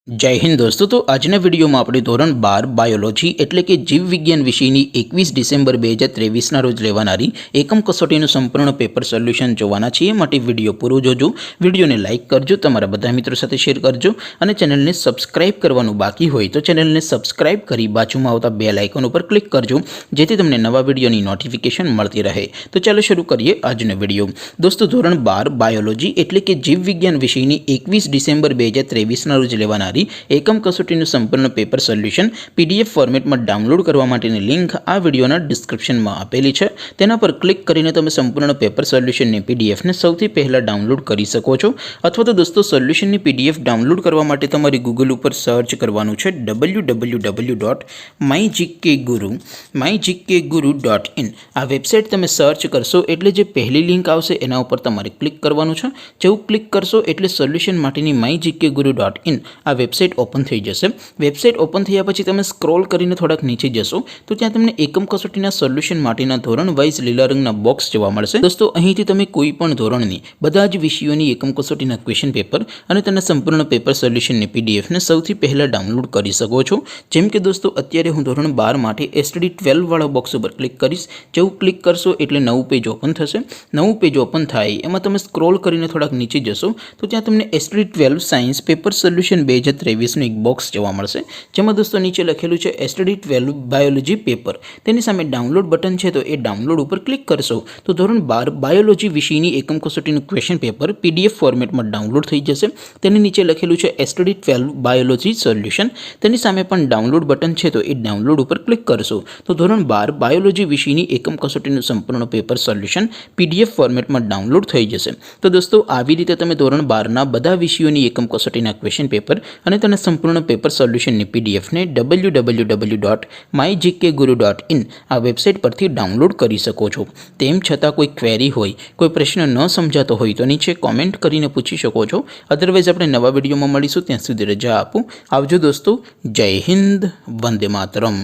जय हिंद दोस्तों। तो आजना वीडियो में આપણે ધોરણ 12 બાયોલોજી એટલે કે જીવ વિજ્ઞાન વિષયની 21 ડિસેમ્બર 2023ના રોજ લેવાનારી એકમ કસોટીનું સંપૂર્ણ પેપર સોલ્યુશન જોવાના છીએ। માટે વિડિયો પૂરો જોજો, વિડિયોને લાઇક કરજો, તમારા બધા મિત્રો સાથે શેર કરજો અને ચેનલને સબસ્ક્રાઇબ કરવાનું બાકી હોય તો ચેનલને સબસ્ક્રાઇબ કરી બાજુમાં આવતા બેલ આઇકન ઉપર ક્લિક કરજો જેથી તમને નવા વિડિયોની નોટિફિકેશન મળતી રહે। તો ચાલો શરૂ કરીએ આજનો વિડિયો। દોસ્તો ધોરણ 12 બાયોલોજી એટલે કે જીવ વિજ્ઞાન વિષયની 21 ડિસેમ્બર 2023ના રોજ લેવાનારી એકમ કસોટીનું સંપૂર્ણ પેપર સોલ્યુશન પીડીએફ ફોર્મેટમાં ડાઉનલોડ કરવા માટેની લિંક આ વિડિયોના ડિસ્ક્રિપ્શનમાં આપેલી છે। તેના પર ક્લિક કરીને તમે સંપૂર્ણ પેપર સોલ્યુશનની પીડીએફને સૌથી પહેલા ડાઉનલોડ કરી શકો છો। અથવા તો દોસ્તો સોલ્યુશનની પીડીએફ ડાઉનલોડ કરવા માટે તમારે ગૂગલ ઉપર સર્ચ કરવાનું છે www.mygkguru.in। આ વેબસાઇટ તમે સર્ચ કરશો એટલે જે પહેલી લિંક આવશે એના ઉપર તમારે ક્લિક કરવાનું છે। જેવું ક્લિક કરશો એટલે સોલ્યુશન માટેની mygkguru.in આ વેબસાઇટ ઓપન થઈ જશે। વેબસાઇટ ઓપન થયા પછી તમે સ્ક્રોલ કરીને થોડાક નીચે જશો તો ત્યાં તમને એકમ કસોટીના સોલ્યુશન માટેના ધોરણ વાઇઝ લીલા રંગના બોક્સ જોવા મળશે। દોસ્તો અહીંથી તમે કોઈ પણ ધોરણની બધા જ વિષયોની એકમ કસોટીના ક્વેશ્ચન પેપર અને તેના સંપૂર્ણ પેપર સોલ્યુશનની પીડીએફને સૌથી પહેલા ડાઉનલોડ કરી શકો છો। જેમ કે દોસ્તો અત્યારે હું ધોરણ 12 માટે એસટીડી 12 વાળા બોક્સ ઉપર ક્લિક કરીશ। જેવું ક્લિક કરશો એટલે નવું પેજ ઓપન થશે। નવું પેજ ઓપન થાય એમાં તમે સ્ક્રોલ કરીને થોડાક નીચે જશો તો ત્યાં તમને એસટીડી 12 સાયન્સ પેપર સોલ્યુશન 2023નું એક બોક્સ જોવા મળશે જેમાં દોસ્તો નીચે લખેલું છે એસટીડી 12 બાયોલોજી પેપર। તેની સામે ડાઉનલોડ બટન છે તો એ ડાઉનલોડ ઉપર ક્લિક કરશો તો ધોરણ 12 બાયોલોજી વિષયની એકમ કસોટીનું ક્વેશ્ચન પેપર પીડીએફ ફોર્મેટમાં ડાઉનલોડ થઈ જશે। તેની નીચે લખેલું છે એસટીડી 12 બાયોલોજી સોલ્યુશન। તેની સામે પણ ડાઉનલોડ બટન છે તો એ ડાઉનલોડ ઉપર ક્લિક કરશો તો ધોરણ 12 બાયોલોજી વિષયની એકમ કસોટીનું સંપૂર્ણ પેપર સોલ્યુશન પીડીએફ ફોર્મેટમાં ડાઉનલોડ થઈ જશે। તો દોસ્તો આવી રીતે તમે ધોરણ 12ના બધા વિષયોની એકમ કસોટીના ક્વેશ્ચન પેપર અને તેના સંપૂર્ણ પેપર સોલ્યુશનની પીડીએફને www.mygkguru.in આ વેબસાઇટ પરથી ડાઉનલોડ કરી શકો છો। તેમ છતાં કોઈ ક્વેરી હોય, કોઈ પ્રશ્ન ન સમજાતો હોય તો નીચે કોમેન્ટ કરીને પૂછી શકો છો। અધરવાઇઝ આપણે નવા વિડીયોમાં મળીશું, ત્યાં સુધી રજા આપો। આવજો દોસ્તો, જય હિન્દ, વંદે માતરમ।